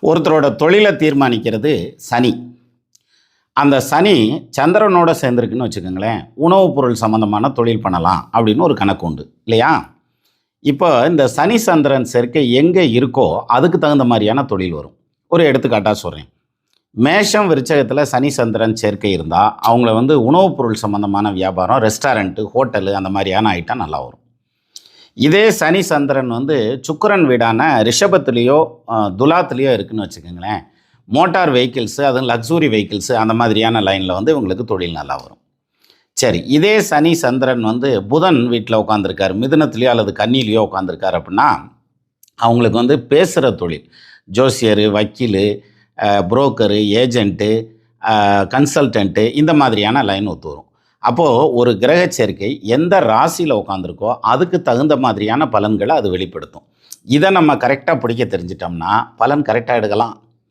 ஒருத்தரோட தொழிலை தீர்மானிக்கிறது சனி. அந்த சனி சந்திரனோட சேர்ந்துருக்குன்னு வச்சுக்கோங்களேன், உணவுப் பொருள் சம்மந்தமான தொழில் பண்ணலாம் அப்படின்னு ஒரு கணக்கு உண்டு இல்லையா? இப்போ இந்த சனி சந்திரன் சேர்க்கை எங்கே இருக்கோ அதுக்கு தகுந்த மாதிரியான தொழில் வரும். ஒரு எடுத்துக்காட்டாக சொல்கிறேன். மேஷம் விருச்சகத்தில் சனி சந்திரன் சேர்க்கை இருந்தால் அவங்கள உணவுப் பொருள் சம்மந்தமான வியாபாரம், ரெஸ்டாரண்ட்டு, ஹோட்டலு அந்த மாதிரியான ஐட்டம் நல்லா வரும். இதே சனி சந்திரன் சுக்கிரன் வீடான ரிஷபத்துலேயோ துலாத்துலேயோ இருக்குன்னு வச்சுக்கோங்களேன், மோட்டார் வெஹிக்கிள்ஸு, அதுவும் லக்ஸுரி வெஹிக்கிள்ஸு அந்த மாதிரியான லைனில் இவங்களுக்கு தொழில் நல்லா வரும். சரி, இதே சனி சந்திரன் புதன் வீட்டில் உட்காந்துருக்கார், மிதுனத்துலேயோ அல்லது கன்னியிலையோ உட்காந்துருக்கார் அப்படின்னா அவங்களுக்கு பேசுகிற தொழில், ஜோசியர், வக்கீல், புரோக்கரு, ஏஜென்ட்டு, கன்சல்டண்ட்டு இந்த மாதிரியான லைன் ஒத்து வரும். அப்போது ஒரு கிரக சேர்க்கை எந்த ராசியில் உட்காந்துருக்கோ அதுக்கு தகுந்த மாதிரியான பலன்களை அது வெளிப்படுத்தும். இதை நம்ம கரெக்டாக பிடிக்க தெரிஞ்சிட்டோம்னா பலன் கரெக்டாக எடுக்கலாம்.